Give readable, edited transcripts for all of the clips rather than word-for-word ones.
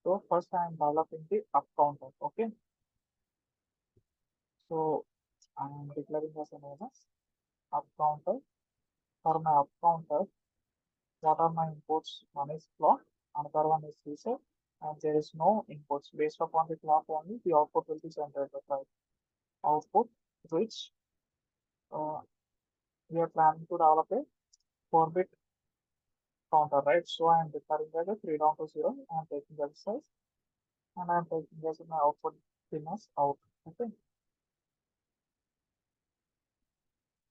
So first I am developing the up counter. Okay. So I am declaring as a name as up counter. For my up counter, what are my inputs? One is clock, another one is reset, and there is no inputs. Based upon the clock only, the output will be generated, right? Output which uh, we are planning to develop a 4-bit counter, right? So I am declaring as a 3 down to 0. I am taking the size and I am taking as my output pin as out. Okay.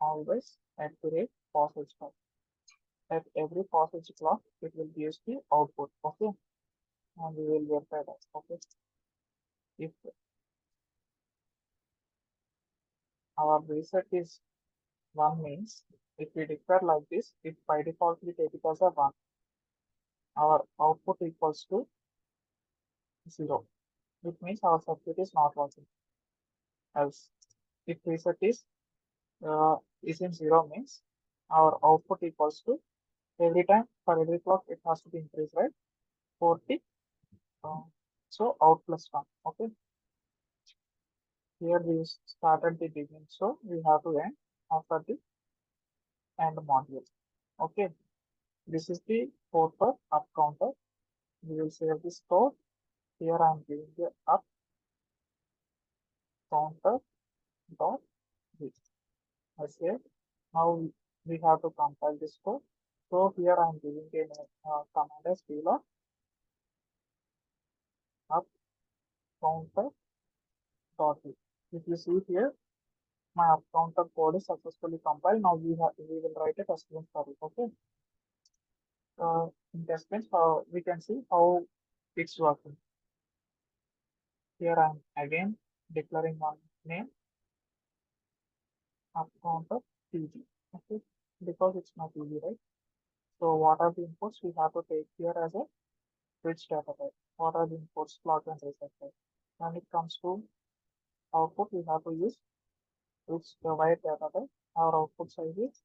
Always at the rate passage clock. At every passage clock, it will give the output. Okay. And we will verify that. Okay. If our reset is 1 means if we declare like this, it by default we take it as a 1. Our output equals to 0. It means our circuit is not working. Else, if reset is in 0 means our output equals to every time for every clock it has to be increased, right? 40. Uh, so out plus 1. Okay. Here we started the beginning, so we have to end after the end module. Okay. This is the code for up counter. We will save this code. Here I am giving the up counter dot this. I say now we have to compile this code. So here I am giving a command as verilog up counter dot this. If you see here, my up counter code is successfully compiled. Now we will write a test bench for it. Okay. In test bench, we can see how it's working. Here I am again declaring one name up counter TG. Okay, because it's not easy, right? So what are the inputs we have to take here as a bridge data type? What are the inputs, plot and reset type? When it comes to output, we have to use which provide data type. Our output size is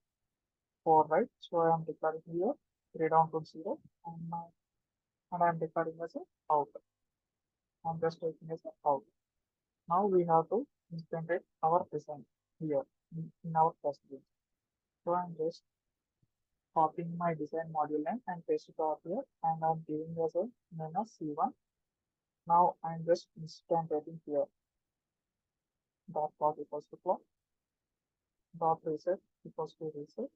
4, right? So I am declaring here 3 down to 0 and I am declaring as a out. I'm just taking as a out. Now we have to implement our design here in our test bench. So I'm just copying my design module name and paste it out here and I'm giving as a name as C1. Now I'm just instantiating here dot plot equals to plot, dot reset equals to reset,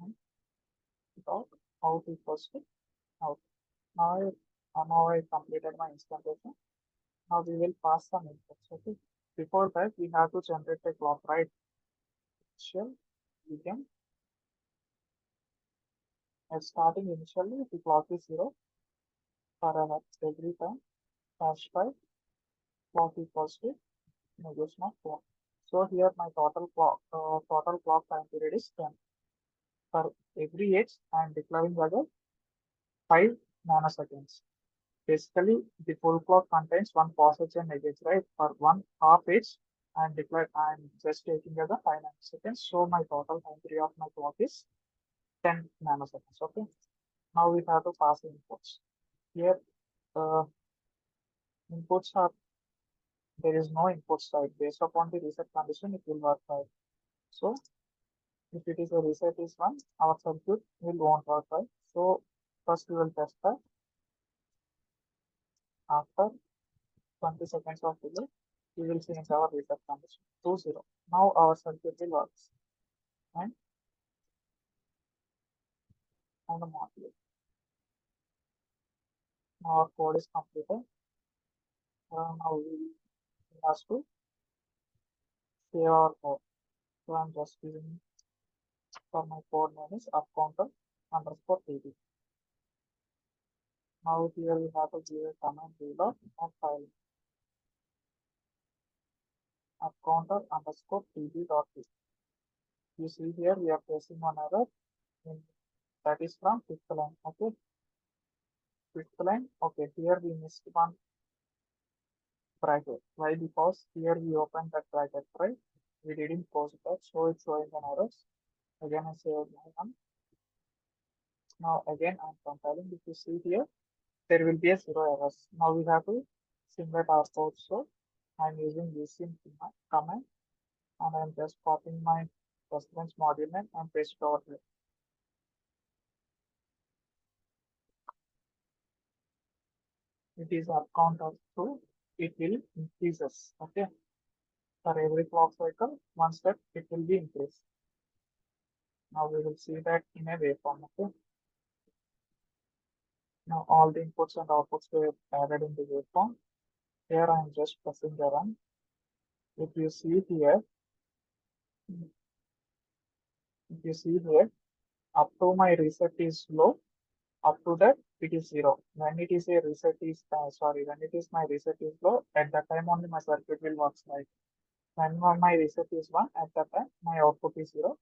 and dot out equals to out. Now I completed my instantiation. Now we will pass some inputs. Okay. Before that, we have to generate a clock, right? Initial, we can starting initially the clock is 0 for every time hash 5 clock equals to negation of clock. So here my total clock time period is 10. For every edge, I am declaring as 5 nanoseconds. Basically, the full clock contains one passage and edge, right? For one half edge, I am just taking as a 5 nanoseconds. So my total time period of my clock is 10 nanoseconds. Okay. Now we have to pass the inputs. Here, uh, inputs are there is no input side. Based upon the reset condition, it will work right. So if it is a reset is 1, our circuit will won't work right. So first we will test that. After 20 seconds of delay, we will change our reset condition to 0. Now our circuit will work and on the module. Now our code is completed. Now we have to save our code. So I'm just using for my code name is upcounter underscore td. Now here we have to give a command reload and file upcounter underscore td.t. You see here we are facing one error in, that is from fifth line. Okay, fifth line. Okay, here we missed one bracket. Why? Because here we opened that bracket, right? We didn't close it out, so it's showing an error. Again, I saved my one. Now again, I'm compiling. If you see here, there will be a zero errors. Now we have to simulate our code. So I'm using this in command and I'm just copying my Testbench module name and paste it over here. It is up count of 2, it will increases. Okay. For every clock cycle, one step it will be increased. Now we will see that in a waveform. Okay. Now all the inputs and outputs were added in the waveform. Here I am just pressing the run. If you see here, up to my reset is low, up to that it is zero. When it is a reset is when it is my reset is low, at that time only my circuit will work like. When my reset is one, at that time my output is zero.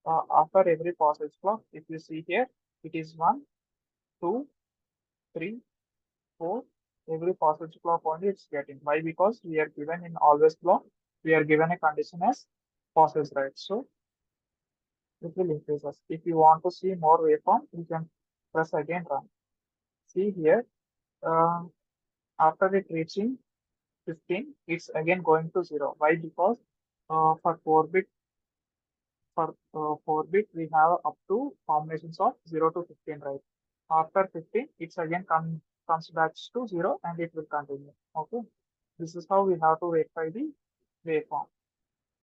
After every passage clock, if you see here, it is 1, 2, 3, 4. Every passage clock only it's getting. Why? Because we are given in always block, we are given a condition as passage, right? So it will increase us. If you want to see more waveform, you can press again run. See here, uh, after it reaching 15, it's again going to 0. Why? Because for 4 bit we have up to combinations of 0 to 15, right? After 15, it's again comes back to 0 and it will continue. Okay. This is how we have to verify the waveform.